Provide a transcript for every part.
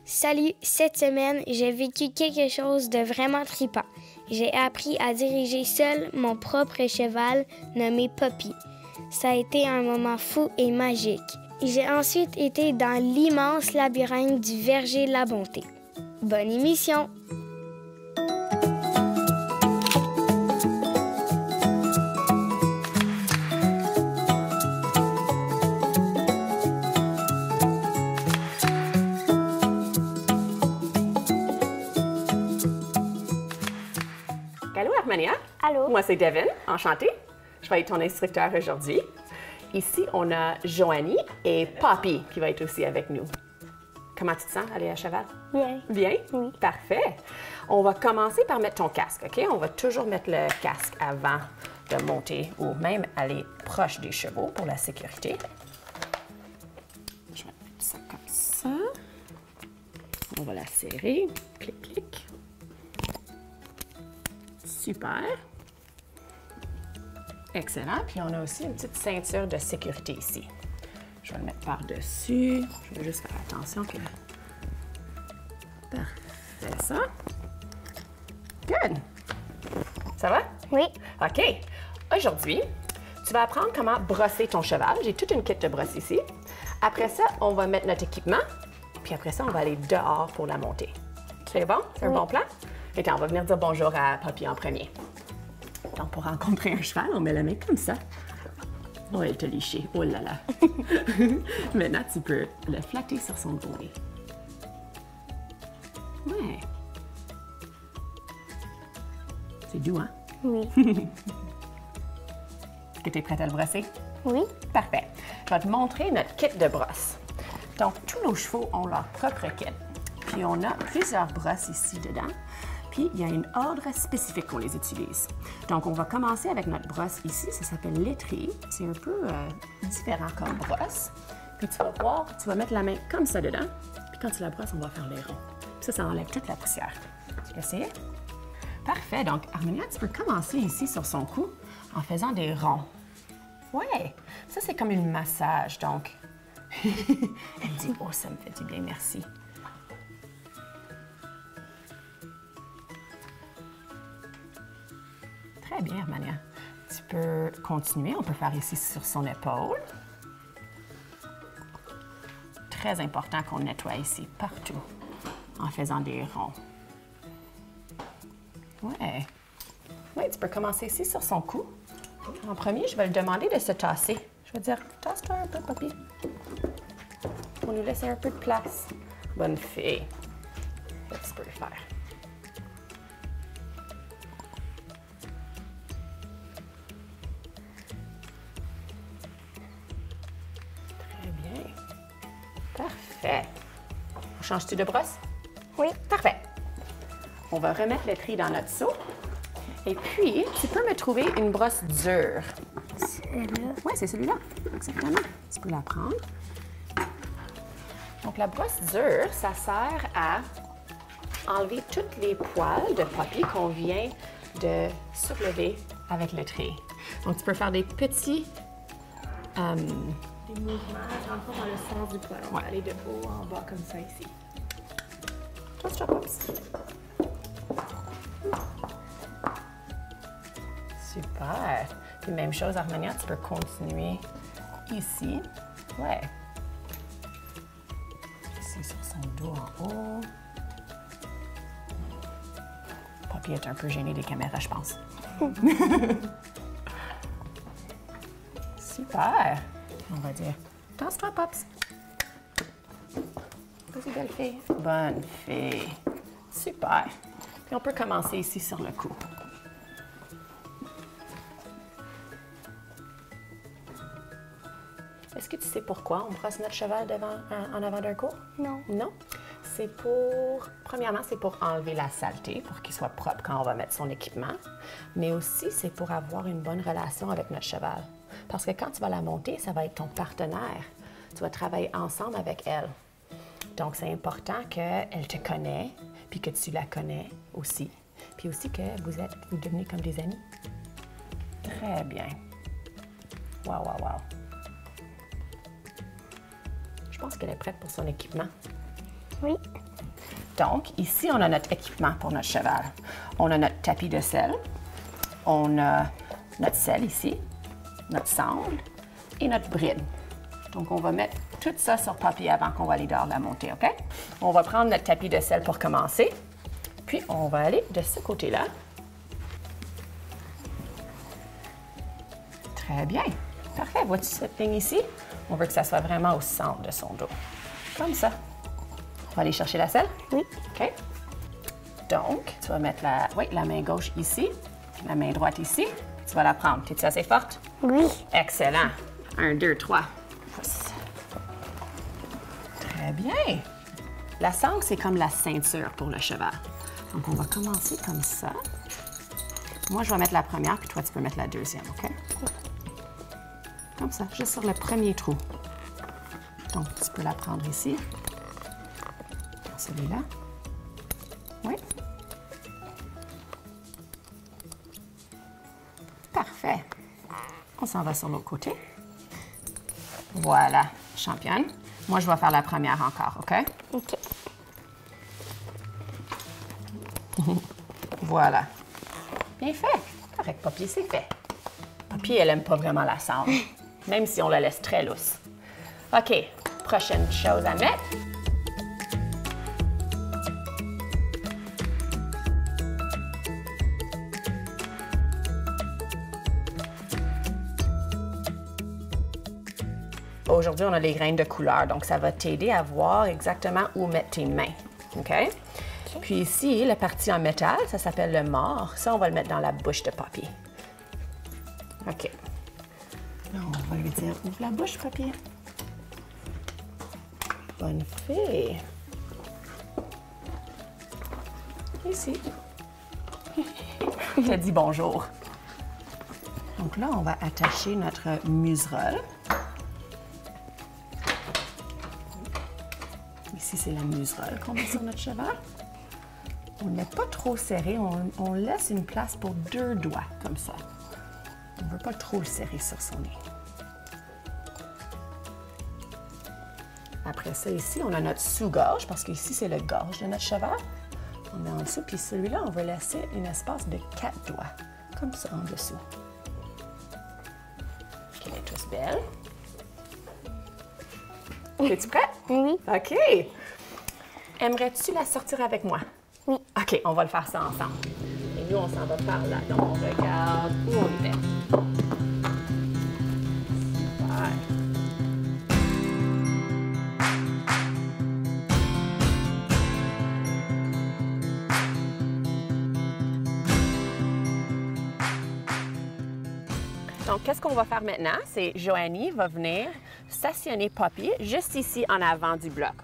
Salut, cette semaine, j'ai vécu quelque chose de vraiment trippant. J'ai appris à diriger seul mon propre cheval nommé Poppy. Ça a été un moment fou et magique. J'ai ensuite été dans l'immense labyrinthe du verger de la bonté. Bonne émission! Allô, Armania? Allô? Moi, c'est Devin. Enchantée. Je vais être ton instructeur aujourd'hui. Ici, on a Joanie et Poppy qui va être aussi avec nous. Comment tu te sens, aller à cheval? Bien. Bien? Oui. Parfait. On va commencer par mettre ton casque, OK? On va toujours mettre le casque avant de monter ou même aller proche des chevaux pour la sécurité. Je vais mettre ça comme ça. On va la serrer. Clic, clic. Super. Excellent. Puis on a aussi une petite ceinture de sécurité ici. Je vais le mettre par-dessus. Je vais juste faire attention que... Parfait, ça. Good. Ça va? Oui. OK. Aujourd'hui, tu vas apprendre comment brosser ton cheval. J'ai toute une kit de brosse ici. Après ça, on va mettre notre équipement. Puis après ça, on va aller dehors pour la montée. C'est bon? C'est un bon plan? Et on va venir dire bonjour à Poppy en premier. Donc, pour rencontrer un cheval, on met la main comme ça. Oh, elle t'a liché. Oh là là. Maintenant, tu peux le flatter sur son dos. Ouais. C'est doux, hein? Oui. Est-ce que tu es prête à le brosser? Oui. Parfait. Je vais te montrer notre kit de brosse. Donc, tous nos chevaux ont leur propre kit. Puis, on a plusieurs brosses ici dedans. Puis, il y a une ordre spécifique qu'on les utilise. Donc, on va commencer avec notre brosse ici. Ça s'appelle l'étrier. C'est un peu différent comme brosse. Puis, tu vas voir, tu vas mettre la main comme ça dedans. Puis, quand tu la brosses, on va faire les ronds. Puis ça enlève toute la poussière. Tu peux essayer? Parfait. Donc, Armenia, tu peux commencer ici sur son cou en faisant des ronds. Ouais. Ça, c'est comme une massage. Donc, elle dit, oh, ça me fait du bien, merci. Très bien, Armania. Tu peux continuer. On peut faire ici sur son épaule. Très important qu'on nettoie ici, partout, en faisant des ronds. Ouais. Oui, tu peux commencer ici sur son cou. En premier, je vais lui demander de se tasser. Je vais dire, tasse-toi un peu, Poppy. Pour nous laisser un peu de place. Bonne fille. Tu peux le faire. Parfait. On change-tu de brosse? Oui. Parfait. On va remettre le tri dans notre seau. Et puis, tu peux me trouver une brosse dure. Celle-là? Oui, c'est celui-là. Exactement. Tu peux la prendre. Donc, la brosse dure, ça sert à enlever toutes les poils de Poppy qu'on vient de soulever avec le tri. Donc, tu peux faire des petits... des mouvements, encore dans le sens du poil. On va aller de haut en bas comme ça ici. Super. Puis même chose, Armenia, tu peux continuer ici. Ouais. Ici sur son dos en haut. Poppy est un peu gênée des caméras, je pense. Super. On va dire, tasse-toi, Pops. Vas-y, belle fille. Bonne fille. Super. Puis on peut commencer ici sur le cou. Est-ce que tu sais pourquoi on brosse notre cheval en avant d'un cours? Non. Non? c'est pour, premièrement, c'est pour enlever la saleté, pour qu'il soit propre quand on va mettre son équipement, mais aussi c'est pour avoir une bonne relation avec notre cheval. Parce que quand tu vas la monter, ça va être ton partenaire. Tu vas travailler ensemble avec elle. Donc, c'est important qu'elle te connaisse, puis que tu la connais aussi. Puis aussi que vous devenez comme des amis. Très bien. Wow, wow, wow. Je pense qu'elle est prête pour son équipement. Oui. Donc, ici, on a notre équipement pour notre cheval. On a notre tapis de selle. On a notre selle ici, notre sangle et notre bride. Donc, on va mettre tout ça sur papier avant qu'on va aller dehors la monter, OK? On va prendre notre tapis de selle pour commencer. Puis, on va aller de ce côté-là. Très bien. Parfait. Vois-tu cette ligne ici? On veut que ça soit vraiment au centre de son dos. Comme ça. On va aller chercher la selle? Oui. OK. Donc, tu vas mettre la main gauche ici, la main droite ici. Tu vas la prendre. Es-tu assez forte? Oui. Excellent. 1, 2, 3. Pousse. Très bien. La sangle, c'est comme la ceinture pour le cheval. Donc, on va commencer comme ça. Moi, je vais mettre la première, puis toi, tu peux mettre la deuxième, OK? Comme ça, juste sur le premier trou. Donc, tu peux la prendre ici. Celui-là. Oui. Parfait. On s'en va sur l'autre côté. Voilà, championne. Moi, je vais faire la première encore, OK? OK. Voilà. Bien fait. Correct, Poppy, c'est fait. Poppy, elle aime pas vraiment la sangle, même si on la laisse très lousse. OK, prochaine chose à mettre. Aujourd'hui, on a les graines de couleur, donc ça va t'aider à voir exactement où mettre tes mains. OK? Puis ici, la partie en métal, ça s'appelle le mort. Ça, on va le mettre dans la bouche de Poppy. OK. Là, on va lui dire, ouvre la bouche, Poppy. Bonne fée. Ici. Je dit bonjour. Donc là, on va attacher notre muserolle. Ici, c'est la muserolle qu'on met sur notre cheval. On ne met pas trop serré, on laisse une place pour 2 doigts, comme ça. On ne veut pas trop le serrer sur son nez. Après ça, ici, on a notre sous-gorge, parce qu'ici, c'est le gorge de notre cheval. On met en dessous, puis celui-là, on va laisser un espace de 4 doigts, comme ça, en dessous. OK, elle est tous belle. Es-tu prête? Oui. OK. Aimerais-tu la sortir avec moi? Oui. OK, on va le faire ça ensemble. Et nous, on s'en va par là. Donc, on regarde où on est. Super. Donc, qu'est-ce qu'on va faire maintenant? C'est Joanie va venir stationner Poppy juste ici en avant du bloc.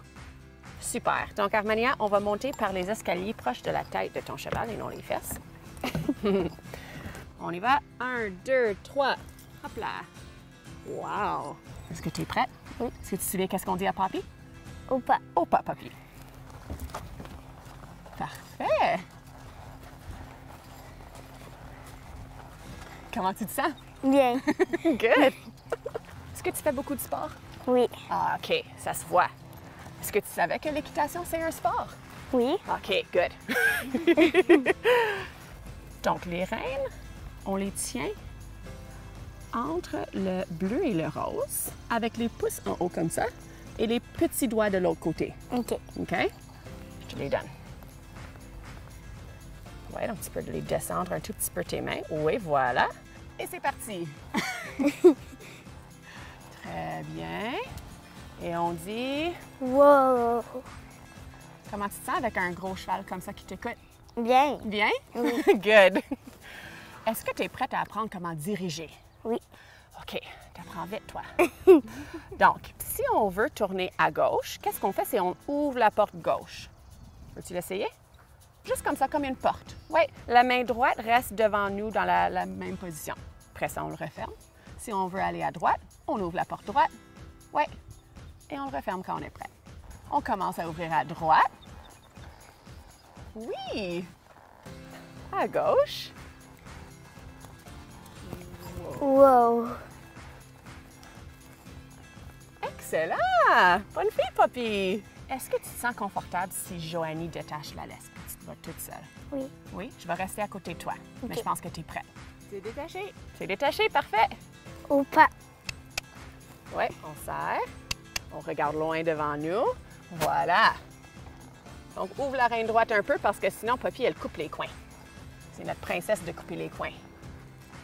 Super. Donc, Armania, on va monter par les escaliers proches de la tête de ton cheval et non les fesses. On y va. 1, 2, 3. Hop là. Wow. Est-ce que tu es prête? Oui. Est-ce que tu te souviens qu'est-ce qu'on dit à Poppy? Ou pas. Au pas, Poppy. Parfait. Comment tu te sens? Bien. Good. Est-ce que tu fais beaucoup de sport? Oui. Ah, OK. Ça se voit. Est-ce que tu savais que l'équitation, c'est un sport? Oui. OK, good. Donc, les rênes, on les tient entre le bleu et le rose, avec les pouces en haut comme ça, et les petits doigts de l'autre côté. OK. OK? Je te les donne. Oui, donc tu peux les descendre un tout petit peu tes mains. Oui, voilà. Et c'est parti. Très bien. Et on dit... Wow. Comment tu te sens avec un gros cheval comme ça qui t'écoute? Bien. Bien? Good. Est-ce que tu es prête à apprendre comment diriger? Oui. OK. T'apprends vite, toi. Donc, si on veut tourner à gauche, qu'est-ce qu'on fait? C'est on ouvre la porte gauche. Veux-tu l'essayer? Juste comme ça, comme une porte. Oui, la main droite reste devant nous dans la même position. Après ça, on le referme. Si on veut aller à droite, on ouvre la porte droite. Oui. Et on le referme quand on est prêt. On commence à ouvrir à droite. Oui. À gauche. Wow! Excellent! Bonne fille, Poppy! Est-ce que tu te sens confortable si Joanie détache la laisse et tu te vas toute seule? Oui. Oui? Je vais rester à côté de toi, mais OK. je pense que tu es prête. C'est détaché. C'est détaché, parfait. Ou pas. Oui, on serre. On regarde loin devant nous. Voilà. Donc, ouvre la rein droite un peu parce que sinon, Poppy, elle coupe les coins. C'est notre princesse de couper les coins.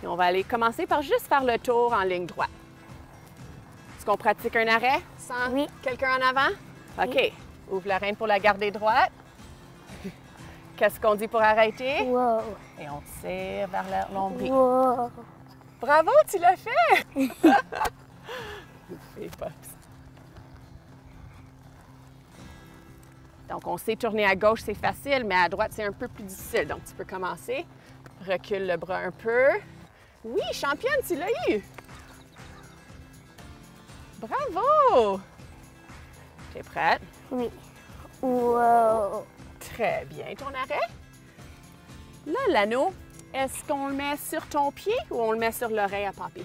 Et on va aller commencer par juste faire le tour en ligne droite. Est-ce qu'on pratique un arrêt sans Oui. quelqu'un en avant? OK. Ouvre la reine pour la garder droite. Qu'est-ce qu'on dit pour arrêter? Wow! Et on tire vers l'ombril. Wow! Bravo, tu l'as fait! Et Pops. Donc, on sait tourner à gauche, c'est facile, mais à droite, c'est un peu plus difficile. Donc, tu peux commencer. Recule le bras un peu. Oui, championne, tu l'as eu! Bravo! T'es prête? Oui. Wow! Très bien. Ton arrêt? Là, l'anneau, est-ce qu'on le met sur ton pied ou on le met sur l'oreille à Poppy?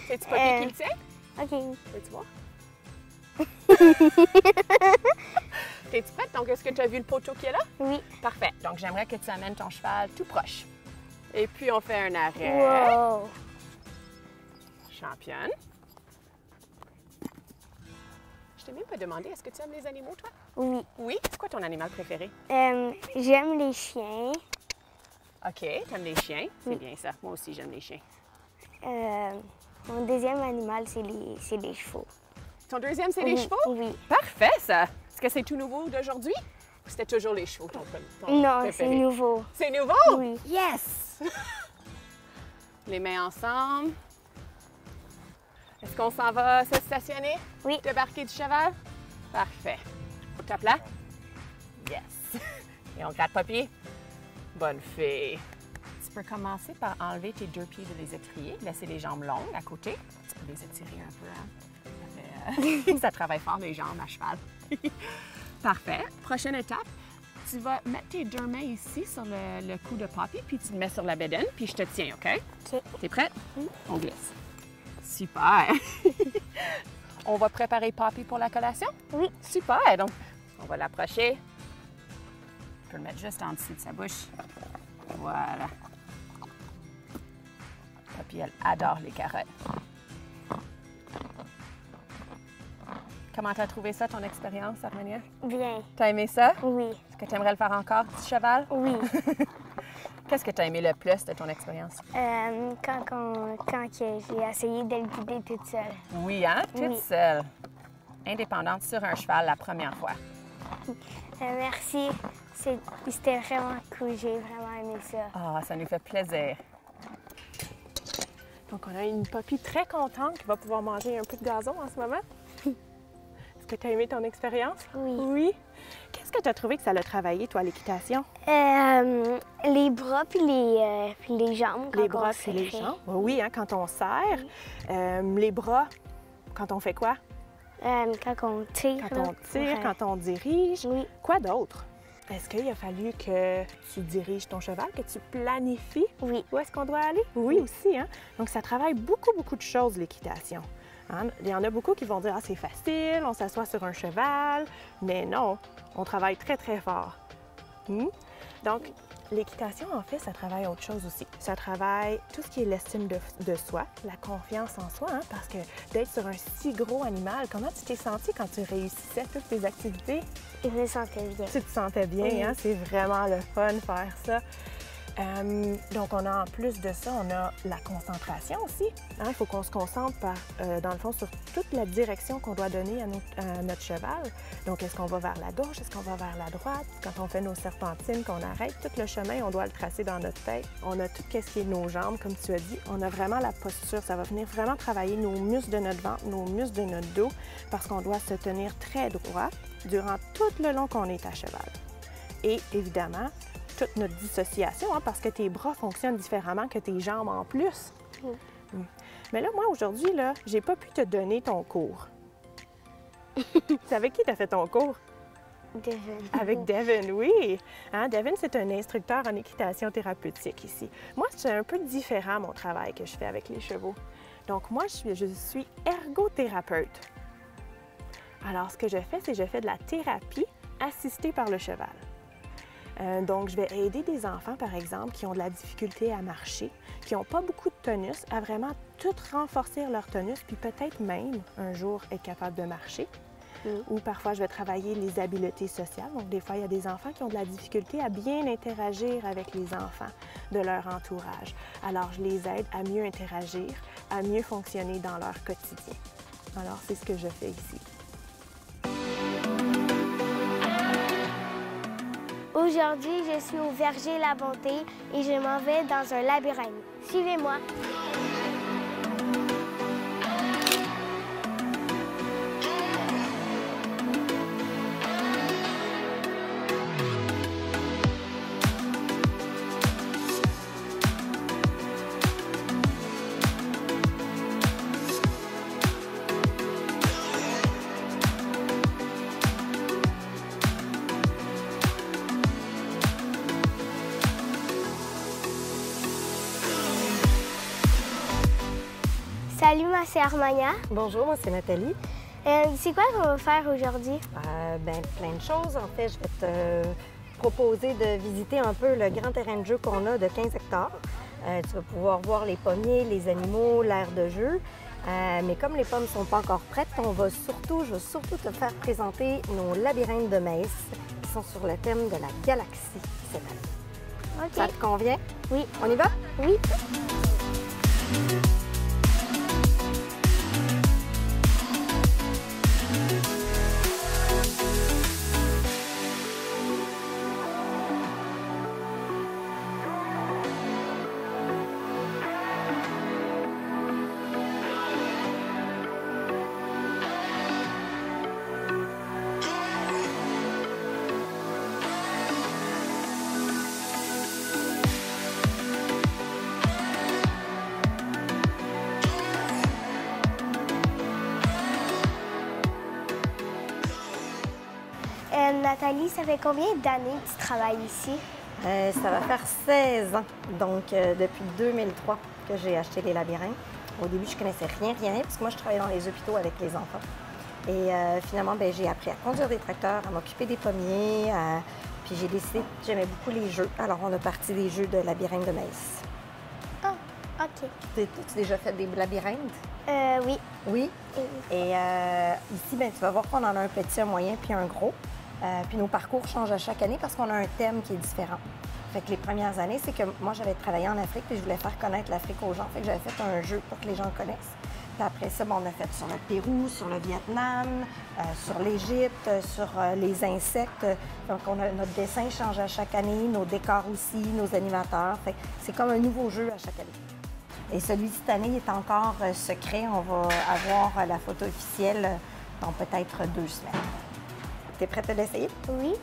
C'est-tu Poppy qui le tient? OK. Veux-tu voir? T'es-tu prête? Donc, est-ce que tu as vu le poteau qui est là? Oui. Parfait. Donc, j'aimerais que tu amènes ton cheval tout proche. Et puis, on fait un arrêt. Wow! Championne. Je t'ai même pas demandé, est-ce que tu aimes les animaux, toi? Oui. Oui? C'est quoi ton animal préféré? J'aime les chiens. OK, t'aimes les chiens. C'est bien ça. Moi aussi, j'aime les chiens. Mon deuxième animal, c'est les chevaux. Ton deuxième, c'est les Oui, chevaux? oui. Parfait, ça. Est-ce que c'est tout nouveau d'aujourd'hui? Ou c'était toujours les chevaux, ton Non, c'est préféré? nouveau. C'est nouveau? Oui. Yes! Les mains ensemble. Est-ce qu'on s'en va se stationner? Oui. Débarquer du cheval? Parfait. Tape là? Yes! Et on gratte Poppy? Bonne fille. Tu peux commencer par enlever tes deux pieds de les étriers, laisser les jambes longues à côté. Tu peux les étirer un peu, hein? Ça, ça travaille fort les jambes à cheval. Parfait. Prochaine étape, tu vas mettre tes deux mains ici sur le cou de Poppy, puis tu le mets sur la bédaine, puis je te tiens, OK? OK. T'es prête? Oui. On glisse. Super! On va préparer Poppy pour la collation? Oui. Super! Donc, on va l'approcher. On peut le mettre juste en dessous de sa bouche. Voilà. Poppy, elle adore les carottes. Comment t'as trouvé ça, ton expérience, Armenia? Bien. T'as aimé ça? Oui. Est-ce que t'aimerais le faire encore, petit cheval? Oui. Qu'est-ce que t'as aimé le plus de ton expérience? Quand que j'ai essayé de le guider toute seule. Oui, hein? Toute Oui. seule. Indépendante sur un cheval la première fois. Merci. C'était vraiment cool. J'ai vraiment aimé ça. Ah, ça nous fait plaisir. Donc, on a une Poppy très contente qui va pouvoir manger un peu de gazon en ce moment. Est-ce que tu as aimé ton expérience? Oui. Oui. Qu'est-ce que tu as trouvé que ça l'a travaillé, toi, l'équitation? Les bras puis les jambes. Les quand on bras puis les serrait. jambes? Oui, hein, quand on serre. Les bras, quand on fait quoi? Quand on tire. Quand là, on tire, pour, quand on dirige. Oui. Quoi d'autre? Est-ce qu'il a fallu que tu diriges ton cheval, que tu planifies Oui. où est-ce qu'on doit aller? Oui, aussi. Hein? Donc, ça travaille beaucoup de choses, l'équitation. Hein? Il y en a beaucoup qui vont dire « Ah, c'est facile, on s'assoit sur un cheval. » Mais non, on travaille très fort. Donc, l'équitation, en fait, ça travaille autre chose aussi. Ça travaille tout ce qui est l'estime de soi, la confiance en soi, hein? Parce que d'être sur un si gros animal, comment tu t'es senti quand tu réussissais toutes tes activités? Je me sentais bien. Tu te sentais bien, Oui. hein? C'est vraiment le fun de faire ça. Donc, on a en plus de ça, on a la concentration aussi. Il faut qu'on se concentre, dans le fond, sur toute la direction qu'on doit donner à notre cheval. Donc, est-ce qu'on va vers la gauche? Est-ce qu'on va vers la droite? Quand on fait nos serpentines, qu'on arrête, tout le chemin, on doit le tracer dans notre tête. On a tout ce qui est nos jambes, comme tu as dit. On a vraiment la posture. Ça va venir vraiment travailler nos muscles de notre ventre, nos muscles de notre dos, parce qu'on doit se tenir très droit durant tout le long qu'on est à cheval. Et évidemment, toute notre dissociation, parce que tes bras fonctionnent différemment que tes jambes en plus. Mais là, moi, aujourd'hui, là, j'ai pas pu te donner ton cours. C'est avec qui tu as fait ton cours? Devin. Avec Devin, oui. Devin, c'est un instructeur en équitation thérapeutique ici. Moi, c'est un peu différent, mon travail que je fais avec les chevaux. Donc, moi, je suis ergothérapeute. Alors, ce que je fais, c'est que je fais de la thérapie assistée par le cheval. Donc, je vais aider des enfants, par exemple, qui ont de la difficulté à marcher, qui n'ont pas beaucoup de tonus, à vraiment tout renforcer leur tonus, puis peut-être même, un jour, être capable de marcher. Ou parfois, je vais travailler les habiletés sociales. Donc, des fois, il y a des enfants qui ont de la difficulté à bien interagir avec les enfants de leur entourage. Alors, je les aide à mieux interagir, à mieux fonctionner dans leur quotidien. Alors, c'est ce que je fais ici. Aujourd'hui, je suis au Verger La Bonté et je m'en vais dans un labyrinthe. Suivez-moi. Salut, moi c'est Armania. Bonjour, moi c'est Nathalie. C'est quoi qu'on va faire aujourd'hui? Plein de choses. En fait, je vais te proposer de visiter un peu le grand terrain de jeu qu'on a de 15 hectares. Tu vas pouvoir voir les pommiers, les animaux, l'aire de jeu. Mais comme les pommes ne sont pas encore prêtes, je vais surtout te faire présenter nos labyrinthes de maïs qui sont sur le thème de la galaxie cette année. OK. Ça te convient? Oui. On y va? Oui. Nathalie, ça fait combien d'années que tu travailles ici? Ça va faire 16 ans, donc depuis 2003 que j'ai acheté les labyrinthes. Au début, je connaissais rien, parce que moi, je travaillais dans les hôpitaux avec les enfants. Et finalement, j'ai appris à conduire des tracteurs, à m'occuper des pommiers, puis j'ai décidé que j'aimais beaucoup les jeux. Alors, on a parti des jeux de labyrinthes de maïs. Ah, OK. As-tu déjà fait des labyrinthes? Oui. Oui? Et ici, tu vas voir qu'on en a un petit, un moyen, puis un gros. Puis nos parcours changent à chaque année parce qu'on a un thème qui est différent. Fait que les premières années, c'est que moi, j'avais travaillé en Afrique et je voulais faire connaître l'Afrique aux gens. Fait que j'avais fait un jeu pour que les gens le connaissent. Puis après ça, on a fait sur le Pérou, sur le Vietnam, sur l'Égypte, sur les insectes. Donc, notre dessin change à chaque année, nos décors aussi, nos animateurs. Fait que c'est comme un nouveau jeu à chaque année. Et celui de cette année est encore secret. On va avoir la photo officielle dans peut-être 2 semaines. T'es prête à l'essayer? Oui.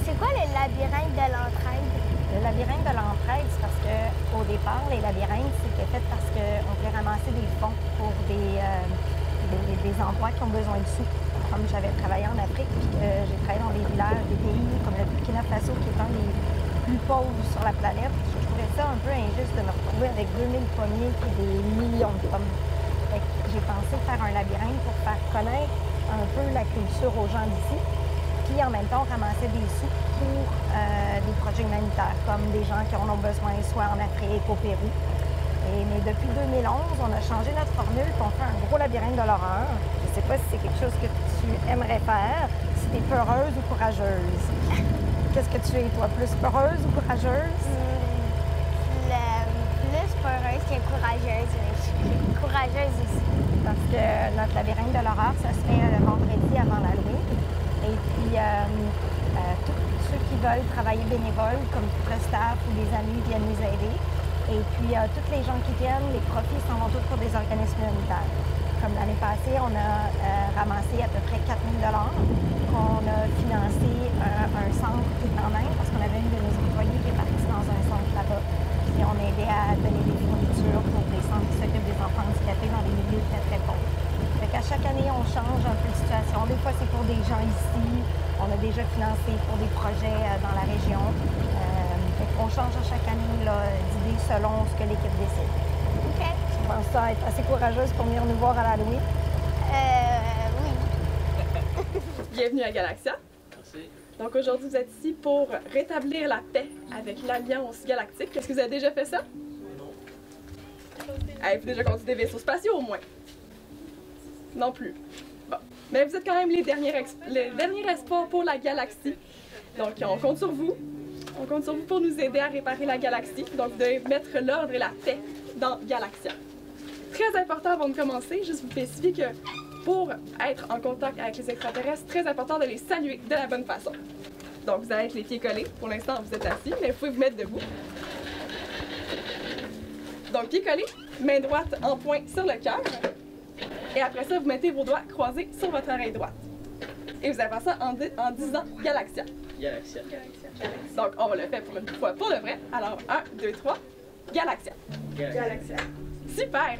C'est quoi le labyrinthe de l'entraide? Le labyrinthe de l'entraide, c'est parce qu'au départ, les labyrinthes, c'était fait parce qu'on voulait ramasser des fonds pour des endroits qui ont besoin de sous. Comme j'avais travaillé en Afrique, puis j'ai travaillé dans des villages, des pays comme le Burkina Faso, qui est un des plus pauvres sur la planète. Je trouvais ça un peu injuste de me retrouver avec 2000 pommiers et des millions de pommes. Fait que j'ai pensé faire un labyrinthe pour faire connaître un peu la culture aux gens d'ici, puis en même temps ramasser des sous pour des projets humanitaires, comme des gens qui en ont besoin, soit en Afrique, au Pérou. Mais depuis 2011, on a changé notre formule, puis on fait un gros labyrinthe de l'horreur. ne sais pas si c'est quelque chose que tu aimerais faire, si tu es peureuse ou courageuse. Qu'est-ce que tu es, toi, plus peureuse ou courageuse? Plus peureuse que courageuse, mais je suis courageuse aussi. Parce que notre labyrinthe de l'horreur, ça se fait le vendredi avant l'Halloween. Et puis, tous ceux qui veulent travailler bénévole, comme tout le staff ou des amis, viennent nous aider. Et puis, tous les gens qui viennent, les profits s'en vont tous pour des organismes humanitaires. Comme l'année passée, on a ramassé à peu près 4 000 $, qu'on a financé un centre qui est en Inde, parce qu'on avait une de nos employés qui est partie dans un centre là-bas. Puis on a aidé à donner des fournitures pour des centres qui s'occupent des enfants handicapés dans des milieux très, très pauvres. Fait qu'à chaque année, on change un peu de situation. Des fois, c'est pour des gens ici. On a déjà financé pour des projets dans la région. Fait qu'on change à chaque année d'idées selon ce que l'équipe décide. OK. Tu penses ça être assez courageuse pour venir nous voir à l'Halloween? Oui. Bienvenue à Galaxia. Merci. Donc aujourd'hui, vous êtes ici pour rétablir la paix avec l'Alliance Galactique. Est-ce que vous avez déjà fait ça? Non. Avez-vous déjà conduit des vaisseaux spatiaux au moins? Non plus. Bon. Mais vous êtes quand même les derniers espoirs pour la galaxie. Donc on compte sur vous. On compte sur vous pour nous aider à réparer la galaxie. Donc vous devez mettre l'ordre et la paix dans Galaxia. Très important avant de commencer, juste vous spécifier que pour être en contact avec les extraterrestres, très important de les saluer de la bonne façon. Donc vous allez être les pieds collés. Pour l'instant, vous êtes assis, mais vous pouvez vous mettre debout. Donc pieds collés, main droite en poing sur le cœur. Et après ça, vous mettez vos doigts croisés sur votre oreille droite. Et vous allez faire ça en disant Galaxia. Galaxia. Donc on va le faire pour une fois pour le vrai. Alors 1, 2, 3, Galaxia. Galaxia. Super!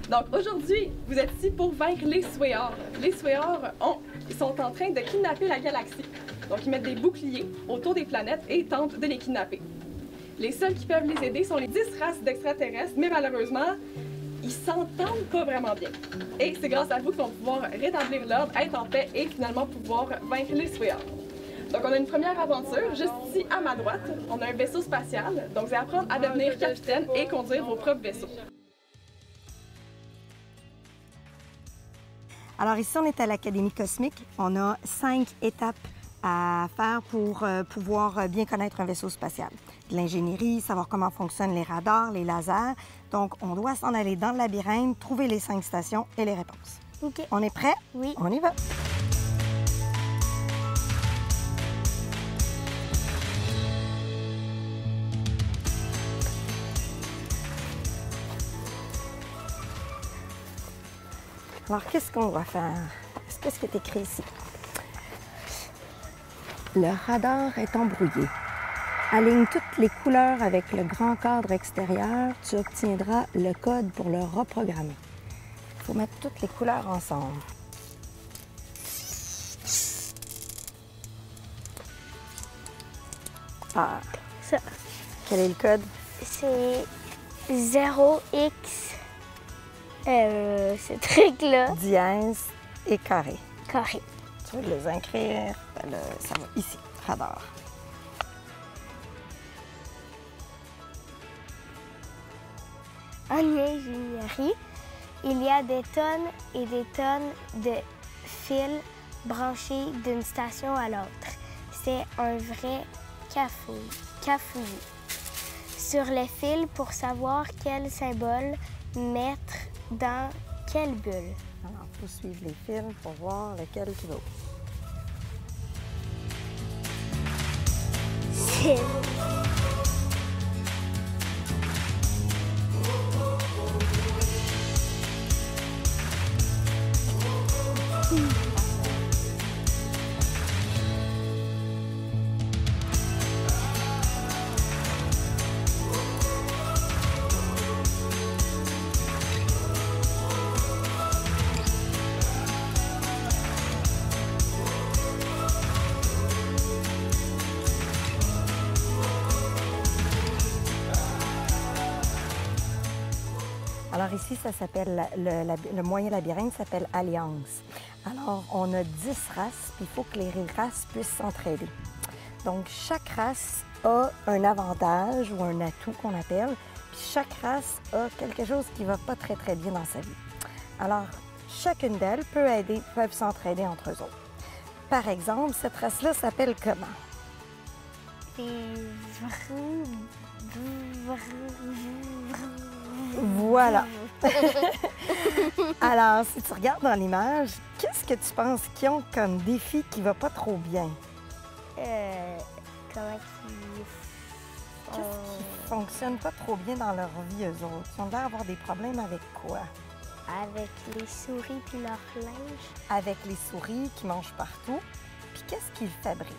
Donc aujourd'hui, vous êtes ici pour vaincre les Sweors. Les Sweors sont en train de kidnapper la galaxie. Donc ils mettent des boucliers autour des planètes et tentent de les kidnapper. Les seuls qui peuvent les aider sont les 10 races d'extraterrestres, mais malheureusement, ils s'entendent pas vraiment bien. Et c'est grâce à vous qu'ils vont pouvoir rétablir l'ordre, être en paix et finalement pouvoir vaincre les Sweors. Donc on a une première aventure, juste ici à ma droite. On a un vaisseau spatial, donc vous allez apprendre à devenir capitaine et conduire vos propres vaisseaux. Alors ici, on est à l'Académie cosmique. On a 5 étapes à faire pour pouvoir bien connaître un vaisseau spatial. De l'ingénierie, savoir comment fonctionnent les radars, les lasers. Donc, on doit s'en aller dans le labyrinthe, trouver les 5 stations et les réponses. OK. On est prêt? Oui. On y va. Alors, qu'est-ce qu'on doit faire? Qu'est-ce qui est écrit ici? Le radar est embrouillé. Aligne toutes les couleurs avec le grand cadre extérieur. Tu obtiendras le code pour le reprogrammer. Il faut mettre toutes les couleurs ensemble. Ah, Ça, quel est le code? c'est 0x. Ce truc-là, Dièse et carré. carré. Tu veux les inscrire? Ça va ici, radar. En ingénierie, il y a des tonnes et des tonnes de fils branchés d'une station à l'autre. C'est un vrai cafouillis. Sur les fils pour savoir quel symbole mettre dans quelle bulle. Alors, il faut suivre les fils pour voir lequel qui va où. C'est Alors ici, ça s'appelle, le moyen labyrinthe s'appelle Alliance. Alors, on a 10 races, puis il faut que les races puissent s'entraider. Donc, chaque race a un avantage ou un atout qu'on appelle, puis chaque race a quelque chose qui ne va pas très, très bien dans sa vie. Alors, chacune d'elles peuvent s'entraider entre eux autres. Par exemple, cette race-là s'appelle comment? Voilà. Alors, si tu regardes dans l'image, qu'est-ce que tu penses qu'ils ont comme défi qui va pas trop bien? Comment Qu'est-ce qui fonctionne pas trop bien dans leur vie, eux autres? Ils ont l'air d'avoir des problèmes avec quoi? Avec les souris puis leur linge. Avec les souris qui mangent partout. Puis qu'est-ce qu'ils fabriquent?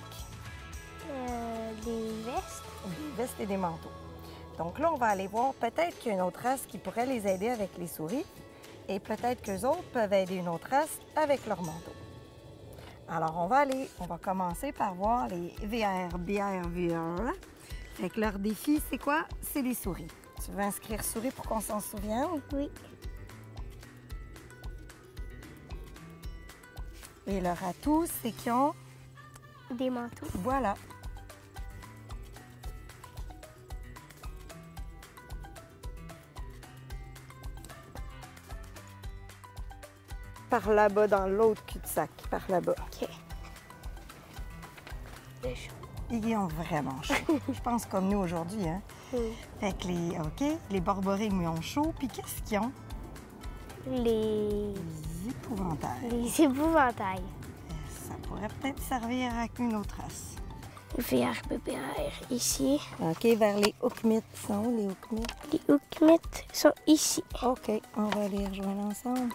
Des vestes. Des vestes et des manteaux. Donc là, on va aller voir peut-être qu'il y a une autre race qui pourrait les aider avec les souris et peut-être qu'eux autres peuvent aider une autre race avec leur manteau. Alors, on va commencer par voir les VR. Fait que leur défi, c'est quoi? C'est les souris. Tu veux inscrire souris pour qu'on s'en souvienne? Oui. Et leur atout, c'est qu'ils ont... Des manteaux. Voilà. Par là-bas, dans l'autre cul-de-sac, par là-bas. OK. C'est chaud. Ils ont vraiment chaud. Je pense comme nous aujourd'hui, hein? Oui. Fait que les borborigmes, ils ont chaud. Puis qu'est-ce qu'ils ont? Les épouvantails. Ça pourrait peut-être servir à une autre race. VRBBR ici. OK, vers les hookmits. Sont où, les hookmits? Les hookmits sont ici. OK, on va les rejoindre ensemble.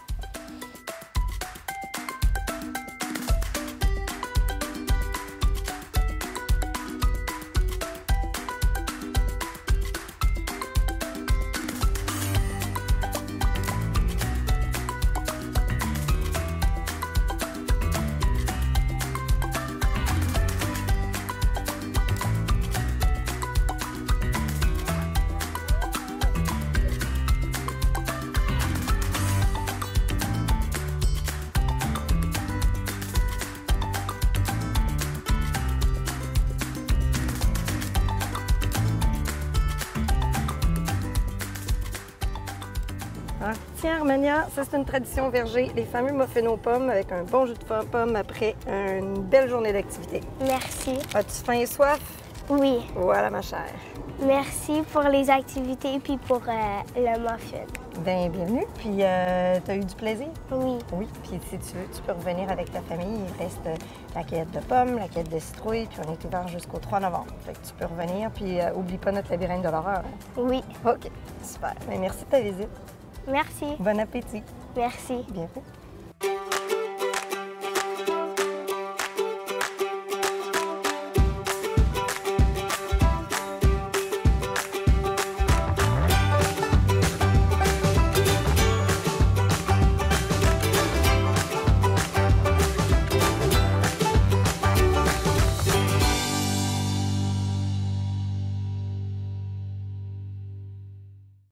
Ah, tiens, Armenia, ça c'est une tradition verger, les fameux muffins aux pommes avec un bon jus de pomme après une belle journée d'activité. Merci. As-tu faim et soif? Oui. Voilà, ma chère. Merci pour les activités et puis pour le muffin. Bien, bienvenue. Puis, t'as eu du plaisir? Oui. Oui. Puis, si tu veux, tu peux revenir avec ta famille. Il reste la cueillette de pommes, la cueillette de citrouilles, puis on est ouvert jusqu'au 3 novembre. Fait que tu peux revenir, puis oublie pas notre labyrinthe de l'horreur. Hein? Oui. OK, super. Bien, merci de ta visite. Merci. Bon appétit. Merci. Bienvenue.